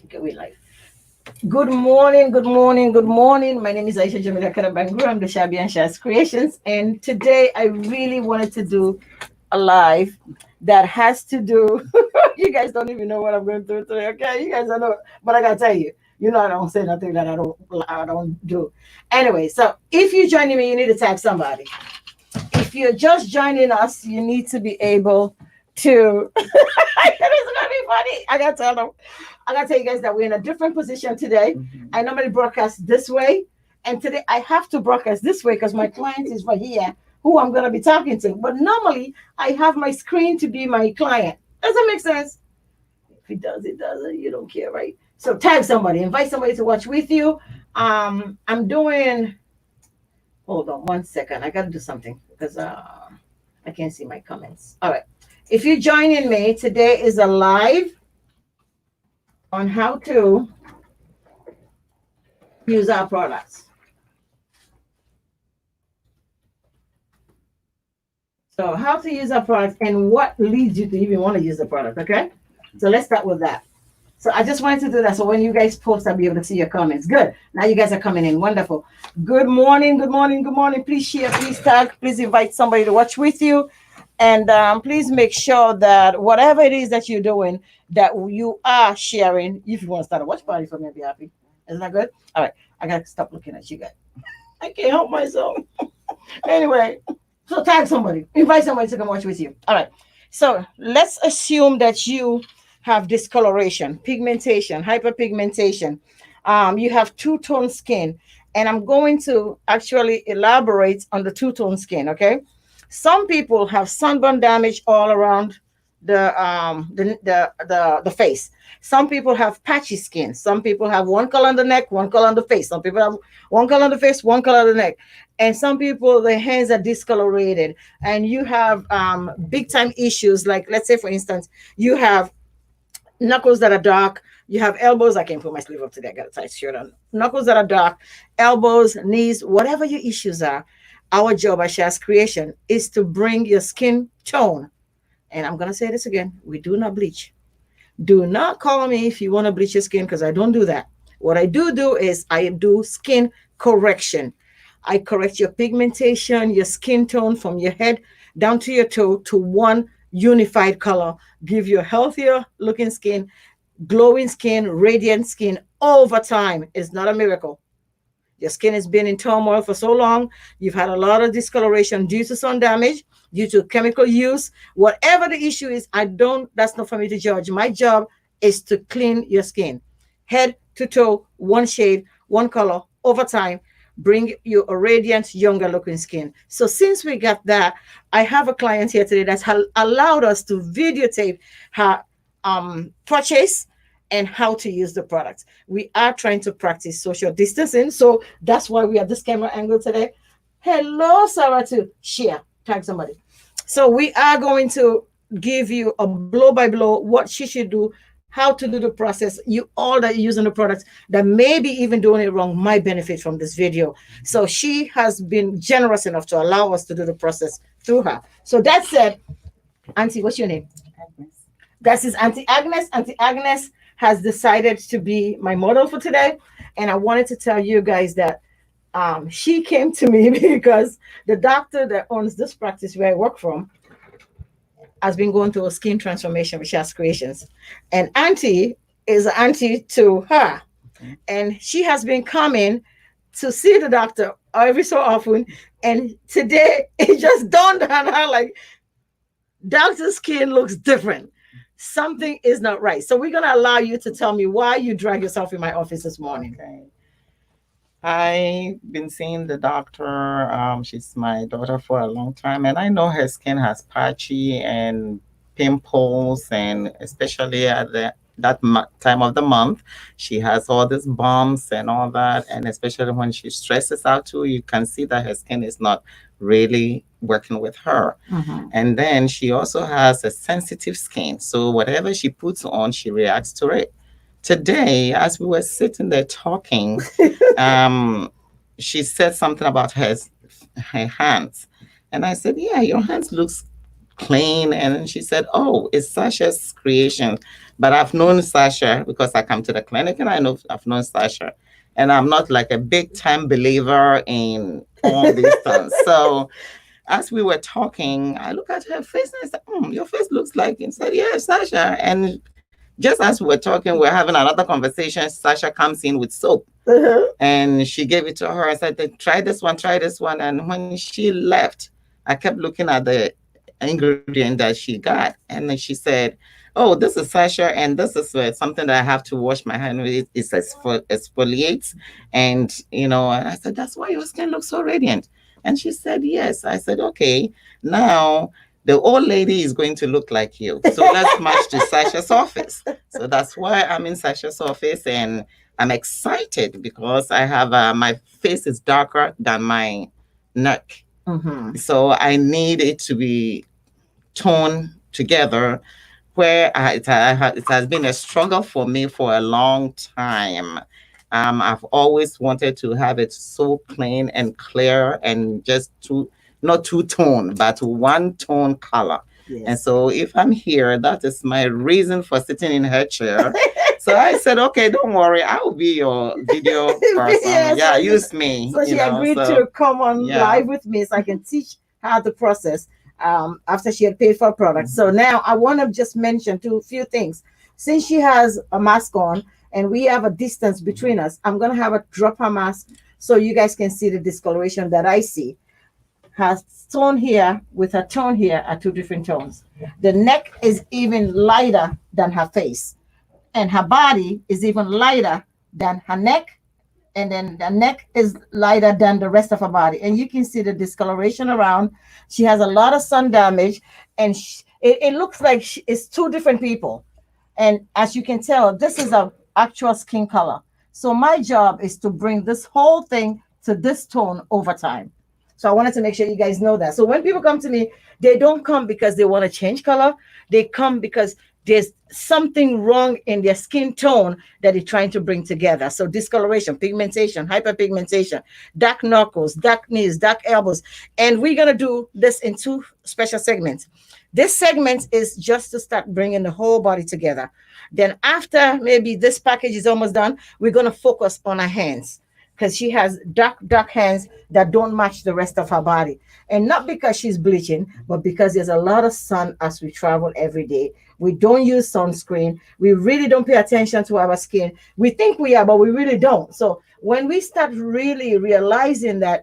Okay, we live. Good morning, good morning, good morning. My name is Aisha Jamila Karabangu. I'm the Shabby and Shaz Creations. And today I really wanted to do a live that has to do. You guys don't even know what I'm going through today, okay? You guys don't know, but I gotta tell you, you know I don't say nothing that I don't do. Anyway, so if you're joining me, you need to tag somebody. If you're just joining us, you need to be able to. It's gonna be funny. I gotta tell you guys that we're in a different position today. I normally broadcast this way, and today I have to broadcast this way because my client is right here, who I'm gonna be talking to. But normally I have my screen to be my client. Does that make sense? If it does, it doesn't. You don't care, right? So tag somebody, invite somebody to watch with you. I'm doing. Hold on one second. I gotta do something because I can't see my comments. All right. If you're joining me, today is a live on how to use our products. So how to use our products and what leads you to even want to use the product, okay? So let's start with that. So I just wanted to do that. So when you guys post, I'll be able to see your comments. Good. Now you guys are coming in. Wonderful. Good morning. Good morning. Good morning. Please share. Please tag. Please invite somebody to watch with you. And please make sure that whatever it is that you're doing, that you are sharing. If you want to start a watch party for me, I'd be happy. Isn't that good? All right. I got to stop looking at you guys. I can't help myself. Anyway, so tag somebody. Invite somebody to come watch with you. All right. So let's assume that you have discoloration, pigmentation, hyperpigmentation. You have two-tone skin. And I'm going to actually elaborate on the two-tone skin, okay? Some people have sunburn damage all around the face. Some people have patchy skin. Some people have one color on the neck, one color on the face. Some people have one color on the face, one color on the neck. And some people, their hands are discolorated. And you have big time issues. Like, let's say, for instance, you have knuckles that are dark. You have elbows. I can't put my sleeve up today. I got a tight shirt on. Knuckles that are dark, elbows, knees, whatever your issues are. Our job at Shaz Creation is to bring your skin tone. And I'm going to say this again. We do not bleach. Do not call me if you want to bleach your skin because I don't do that. What I do is I do skin correction. I correct your pigmentation, your skin tone from your head down to your toe to one unified color. Give you a healthier looking skin, glowing skin, radiant skin over time. It's not a miracle. Your skin has been in turmoil for so long. You've had a lot of discoloration due to sun damage, due to chemical use. Whatever the issue is, that's not for me to judge. My job is to clean your skin. Head to toe, one shade, one color, over time, bring you a radiant, younger looking skin. So since we got that, I have a client here today that's allowed us to videotape her purchase and how to use the product. We are trying to practice social distancing. So that's why we have this camera angle today. Hello, Sarah, too. Share, tag somebody. So we are going to give you a blow by blow what she should do, how to do the process. You all that are using the products that maybe even doing it wrong might benefit from this video. So she has been generous enough to allow us to do the process through her. So that said, Auntie, what's your name? Agnes. That is Auntie Agnes. Auntie Agnes has decided to be my model for today. And I wanted to tell you guys that she came to me because the doctor that owns this practice where I work from has been going through a skin transformation with Shaz Creations. And Auntie is an auntie to her. And she has been coming to see the doctor every so often. And today it just dawned on her like, doctor's skin looks different. Something is not right. So we're going to allow you to tell me why you drag yourself in my office this morning. Okay. I've been seeing the doctor. She's my daughter for a long time, and I know her skin has patchy and pimples, and especially at time of the month, she has all these bumps and all that. And especially when she stresses out too, you can see that her skin is not really working with her. And then she also has a sensitive skin, so whatever she puts on, she reacts to it. Today, as we were sitting there talking, she said something about her hands, and I said, "Yeah, your hands looks clean. And she said, "Oh, it's Sasha's creation." But I've known Sasha because I come to the clinic, and I've known Sasha. And I'm not like a big time believer in all these things. So as we were talking, I look at her face and I said, "Your face looks like it." Said, "Yeah, Sasha." And just as we were talking, we're having another conversation. Sasha comes in with soap, and she gave it to her. I said, "Try this one, try this one." And when she left, I kept looking at the ingredient that she got, and then she said, "Oh, this is Sasha, and this is something that I have to wash my hand with. It exfoliates." And and I said, "That's why your skin looks so radiant." And she said, "Yes." I said, "Okay, now the old lady is going to look like you. So let's march to Sasha's office." So that's why I'm in Sasha's office, and I'm excited because I have my face is darker than my neck. So I need it to be toned together, where it has been a struggle for me for a long time. I've always wanted to have it so clean and clear and just not two tone, but one tone color. Yes. And so if I'm here, that is my reason for sitting in her chair. So I said, "Okay, don't worry, I'll be your video person." Yeah, use me. So she agreed to come on live with me so I can teach her the process after she had paid for a product. So now I want to just mention a few things. Since she has a mask on and we have a distance between us, I'm going to have her drop her mask so you guys can see the discoloration that I see. Her tone here with her tone here are two different tones. The neck is even lighter than her face, and her body is even lighter than her neck, and then the neck is lighter than the rest of her body, and you can see the discoloration around. She has a lot of sun damage, and it looks like it's two different people. And as you can tell, this is a actual skin color. So my job is to bring this whole thing to this tone over time. So I wanted to make sure you guys know that. So when people come to me, they don't come because they want to change color. They come because there's something wrong in their skin tone that they're trying to bring together. So discoloration, pigmentation, hyperpigmentation, dark knuckles, dark knees, dark elbows. And we're going to do this in two special segments. This segment is just to start bringing the whole body together. Then after maybe this package is almost done, we're going to focus on her hands, because she has dark hands that don't match the rest of her body. And not because she's bleaching, but because there's a lot of sun as we travel every day. We don't use sunscreen. We really don't pay attention to our skin. We think we are, but we really don't. So when we start really realizing that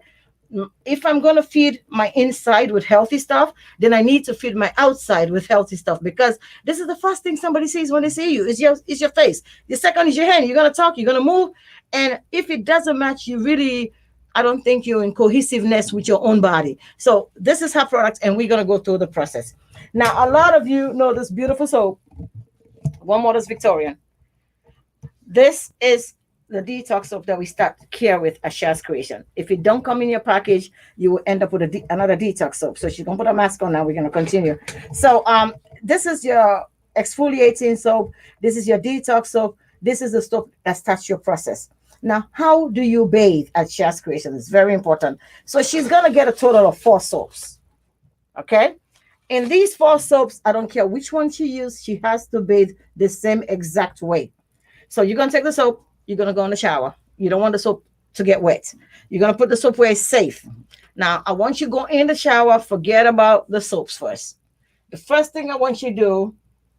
if I'm going to feed my inside with healthy stuff, then I need to feed my outside with healthy stuff, because this is the first thing somebody sees when they see you. It's your face. The second is your hand. You're going to talk, you're going to move. And if it doesn't match, I don't think you're in cohesiveness with your own body. So this is her product, and we're going to go through the process. Now, a lot of you know this beautiful soap. One more is Victorian. This is the detox soap that we start care with at Shaz Creation. If it don't come in your package, you will end up with another detox soap. So she's gonna put a mask on now. We're gonna continue. So this is your exfoliating soap. This is your detox soap. This is the soap that starts your process. Now, how do you bathe at Shaz Creation? It's very important. So she's gonna get a total of 4 soaps. Okay. In these 4 soaps, I don't care which one she uses, she has to bathe the same exact way. So you're gonna take the soap. You're going to go in the shower. You don't want the soap to get wet. You're going to put the soap where it's safe. Now, I want you to go in the shower. Forget about the soaps first. The first thing I want you to do,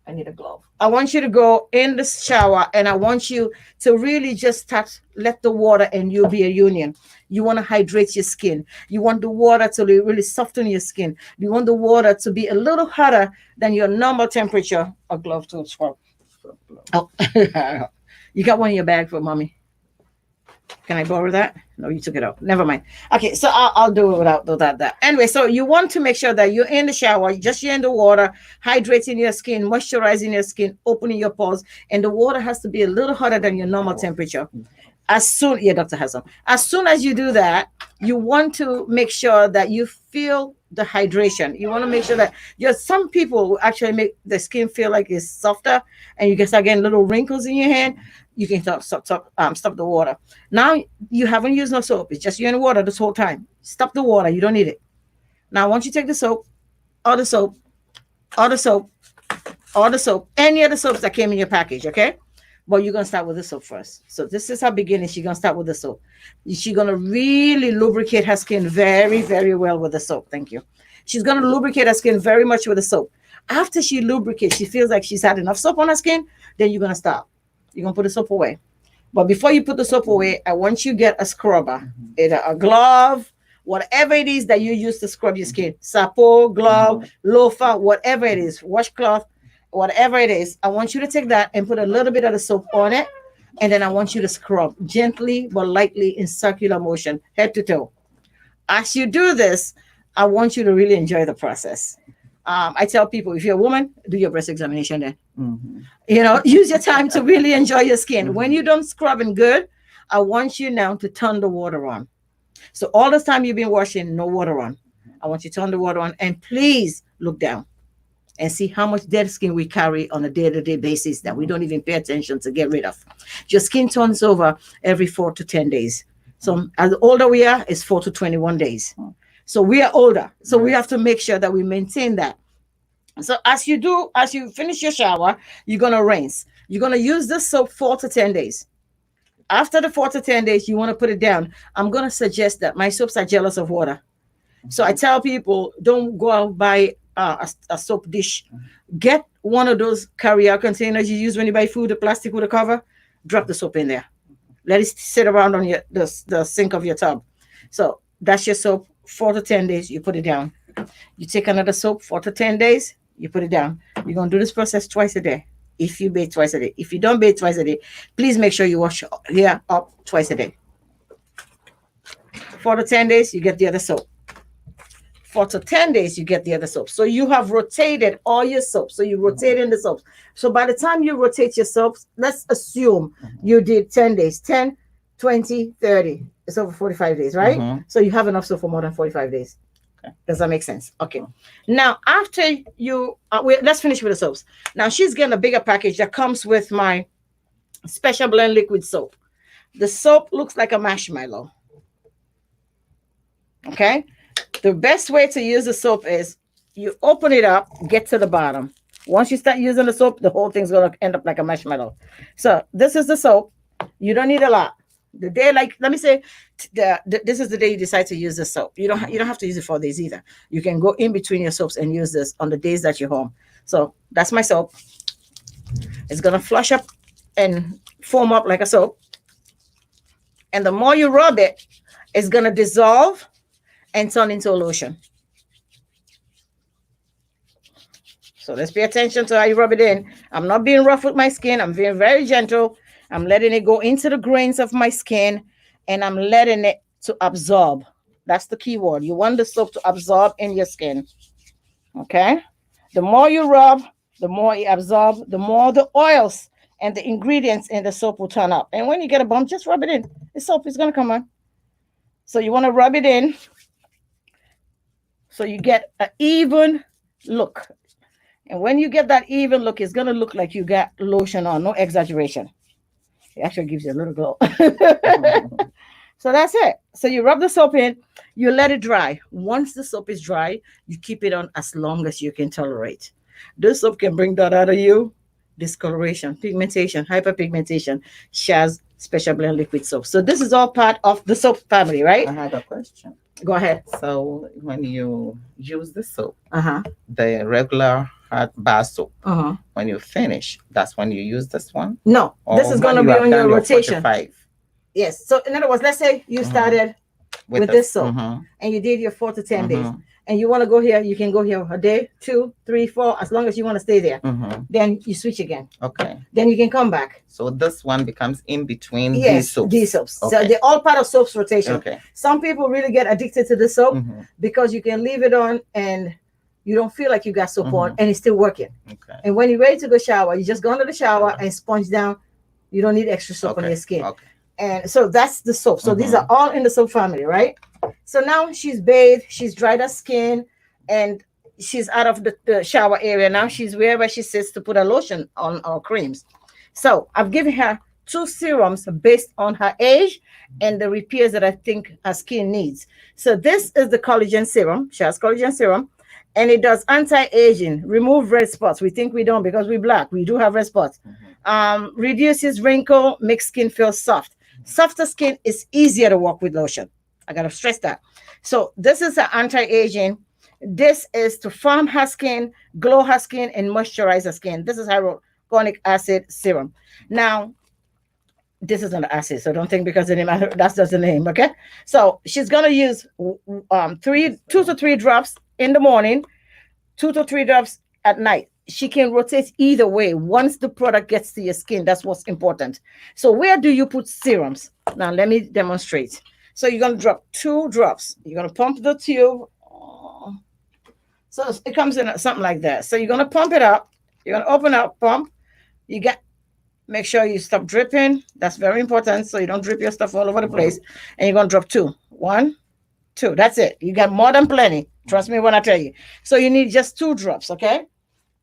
I need a glove. I want you to go in the shower, and I want you to really just let the water and you be a union. You want to hydrate your skin. You want the water to really soften your skin. You want the water to be a little hotter than your normal temperature. A glove to swap. Oh. You got one in your bag for mommy. Can I borrow that? No, you took it out. Never mind. Okay, so I'll do it without that. Anyway, so you want to make sure that you're in the shower, you're in the water, hydrating your skin, moisturizing your skin, opening your pores, and the water has to be a little hotter than your normal temperature. Dr. Hassan, as soon as you do that, you want to make sure that you feel the hydration. You want to make sure that some people will actually make the skin feel like it's softer, and you can start getting little wrinkles in your hand. You can stop the water. Now you haven't used no soap. It's just you in the water this whole time. Stop the water. You don't need it. Now, once you take the soap, All the soap, all the soap, any of the soaps that came in your package, okay? But you're gonna start with the soap first. So this is her beginning. She's gonna start with the soap. She's gonna really lubricate her skin very, very well with the soap. Thank you. She's gonna lubricate her skin very much with the soap. After she lubricates, she feels like she's had enough soap on her skin, then you're gonna stop. You're gonna put the soap away. But before you put the soap away, I want you to get a scrubber, either a glove, whatever it is that you use to scrub your skin, sapo, glove, loofah, whatever it is, washcloth, whatever it is. I want you to take that and put a little bit of the soap on it, and then I want you to scrub gently but lightly in circular motion, head to toe. As you do this, I want you to really enjoy the process. I tell people, if you're a woman, do your breast examination then. Use your time to really enjoy your skin. When you're done scrubbing good, I want you now to turn the water on. So all this time you've been washing, no water on. I want you to turn the water on, and please look down and see how much dead skin we carry on a day-to-day basis that we don't even pay attention to get rid of. Your skin turns over every 4 to 10 days. So as older we are, it's 4 to 21 days. So we are older. So we have to make sure that we maintain that. So as you finish your shower, you're going to rinse. You're going to use this soap 4 to 10 days. After the 4 to 10 days, you want to put it down. I'm going to suggest that my soaps are jealous of water. So I tell people, don't go out buy a soap dish. Get one of those carrier containers you use when you buy food, the plastic with a cover. Drop the soap in there. Let it sit around on the sink of your tub. So that's your soap. 4 to 10 days, you put it down. You take another soap, 4 to 10 days, you put it down. You're going to do this process twice a day. If you bathe twice a day. If you don't bathe twice a day, please make sure you wash hair up twice a day. 4 to 10 days, you get the other soap. 4 to 10 days, you get the other soap. So you have rotated all your soaps. So you rotate in the soaps. So by the time you rotate your soaps, let's assume you did 10 days, 10, 20, 30. It's over 45 days, right? So you have enough soap for more than 45 days. Okay. Does that make sense? Okay. Now, after you, let's finish with the soaps. Now, she's getting a bigger package that comes with my special blend liquid soap. The soap looks like a marshmallow. Okay. The best way to use the soap is you open it up, get to the bottom. Once you start using the soap, the whole thing's going to end up like a marshmallow. So this is the soap. You don't need a lot. The day, like, let me say, this is the day you decide to use the soap. You don't have to use it 4 days either. You can go in between your soaps and use this on the days that you're home. So that's my soap. It's going to flush up and foam up like a soap. And the more you rub it, it's going to dissolve and turn into a lotion. So let's pay attention to how you rub it in. I'm not being rough with my skin. I'm being very gentle. I'm letting it go into the grains of my skin, and I'm letting it to absorb. That's the key word. You want the soap to absorb in your skin. Okay? The more you rub, the more it absorbs, the more the oils and the ingredients in the soap will turn up. And when you get a bump, just rub it in. The soap is going to come on. So you want to rub it in so you get an even look. And when you get that even look, it's going to look like you got lotion on. No exaggeration. It actually gives you a little glow. So that's it. So you rub the soap in, you let it dry. Once the soap is dry, you keep it on as long as you can tolerate. This soap can bring that out of you. Discoloration, pigmentation, hyperpigmentation. Shaz Special Blend Liquid Soap. So this is all part of the soap family, right? I had a question. Go ahead. So when you use the soap, the regular hard bar soap, when you finish, that's when you use this one? No, this is going to be on your rotation. 45. Yes. So in other words, let's say you started with this soap and you did your 4 to 10 days. And you want to go here, you can go here a day, 2, 3, 4, as long as you want to stay there. Then you switch again. Okay. Then you can come back. So this one becomes in between these soaps. These soaps. Okay. So they're all part of soap's rotation. Okay. Some people really get addicted to the soap because you can leave it on and you don't feel like you got soap on and it's still working. Okay. And when you're ready to go shower, you just go into the shower and sponge down. You don't need extra soap on your skin. Okay. And so that's the soap. So these are all in the soap family, right? So now she's bathed, she's dried her skin, and she's out of the shower area. Now she's wherever she sits to put a lotion on or creams. So I've given her 2 serums based on her age and the repairs that I think her skin needs. So this is the collagen serum. She has collagen serum. And it does anti-aging, remove red spots. We think we don't because we're black. We do have red spots. Reduces wrinkle, makes skin feel soft. Softer skin is easier to work with lotion. I gotta stress that. So this is an anti-aging. This is to firm her skin, glow her skin, and moisturize her skin. This is hyaluronic acid serum. Now, this is an acid, so don't think because the name that's just the name. Okay, so she's gonna use two to three drops in the morning, 2 to 3 drops at night. She can rotate either way once the product gets to your skin. That's what's important. So where do you put serums? Now let me demonstrate. So you're gonna drop 2 drops. You're gonna pump the tube. So it comes in something like that. So you're gonna pump it up. You're gonna open up, pump. You get Make sure you stop dripping. That's very important. So you don't drip your stuff all over the place. And you're gonna drop 2. 1, 2. That's it. You got more than plenty. Trust me when I tell you. So you need just 2 drops, okay?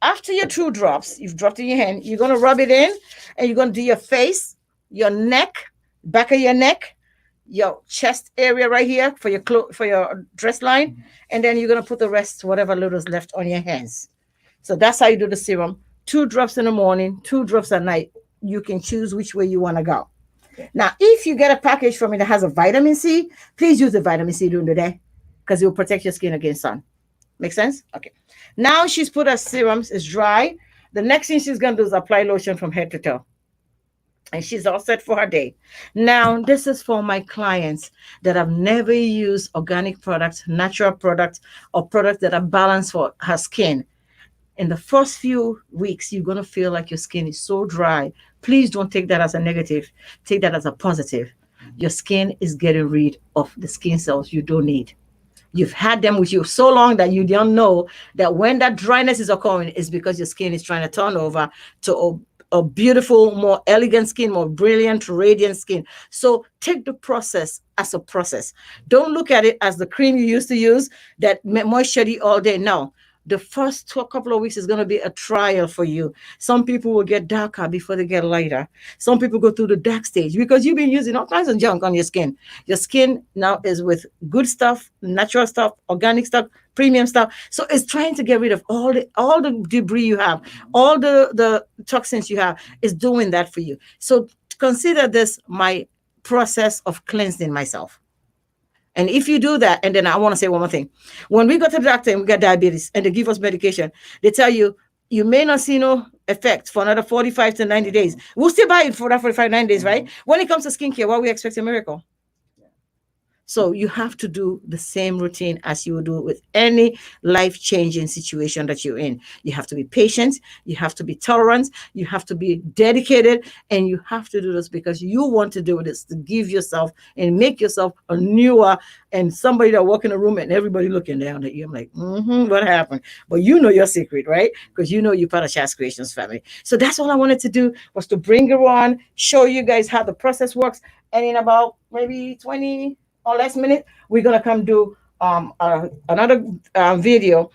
After your 2 drops, you've dropped in your hand, you're gonna rub it in, and you're gonna do your face, your neck, back of your neck, your chest area right here for your for your dress line, and then you're gonna put the rest, whatever little is left, on your hands. So that's how you do the serum. 2 drops in the morning, 2 drops at night. You can choose which way you want to go. Now, if you get a package from me that has a vitamin C, please use the vitamin C during the day because it will protect your skin against sun. Make sense? Okay. Now she's put her serums, it's dry. The next thing she's going to do is apply lotion from head to toe. And she's all set for her day. Now, this is for my clients that have never used organic products, natural products, or products that are balanced for her skin. In the first few weeks, you're going to feel like your skin is so dry. Please don't take that as a negative. Take that as a positive. Your skin is getting rid of the skin cells you don't need. You've had them with you so long that you don't know that when that dryness is occurring, it's because your skin is trying to turn over to a beautiful, more elegant skin, more brilliant, radiant skin. So take the process as a process. Don't look at it as the cream you used to use that moisture you all day. No, the first couple of weeks is going to be a trial for you. Some people will get darker before they get lighter. Some people go through the dark stage because you've been using all kinds of junk on your skin. Your skin now is with good stuff, natural stuff, organic stuff, premium stuff. So it's trying to get rid of all the debris you have, all the toxins you have, is doing that for you. So consider this my process of cleansing myself. And if you do that, and then I want to say one more thing. When we go to the doctor and we got diabetes and they give us medication, they tell you, you may not see no effect for another 45 to 90 days. We'll still buy it for that 45, 90 days, right? When it comes to skincare, what we expect a miracle. So you have to do the same routine as you would do with any life-changing situation that you're in. You have to be patient, you have to be tolerant, you have to be dedicated, and you have to do this because you want to do this to give yourself and make yourself a newer and somebody that walk in a room and everybody looking down at you. I'm like, what happened? But you know your secret, right? Because you know you're part of Shaz Creations family. So that's all I wanted to do was to bring you on, show you guys how the process works. And in about maybe 20 or less minute, we're gonna come do another video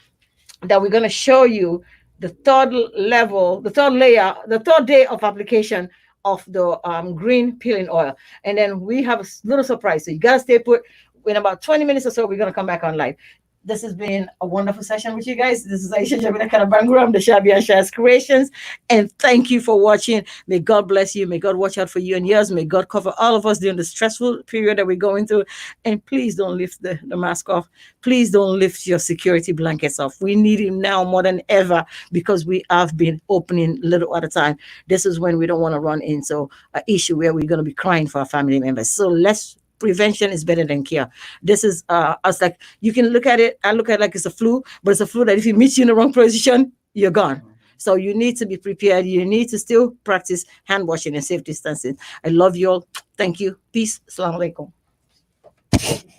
that we're gonna show you the third level, the third layer, the third day of application of the green peeling oil. And then we have a little surprise. So you gotta stay put. In about 20 minutes or so, we're gonna come back on live. This has been a wonderful session with you guys. This is Aisha Jabina Kanabanguram, the Shabby and Shaz Creations. And thank you for watching. May God bless you. May God watch out for you and yours. May God cover all of us during the stressful period that we're going through. And please don't lift the mask off. Please don't lift your security blankets off. We need him now more than ever because we have been opening little at a time. This is when we don't want to run into an issue where we're going to be crying for our family members. So let's prevention is better than cure. This is us like you can look at it. I look at it like it's a flu, but it's a flu that if it meets you in the wrong position, you're gone. So you need to be prepared. You need to still practice hand washing and safe distancing. I love you all. Thank you. Peace. Assalamu alaikum.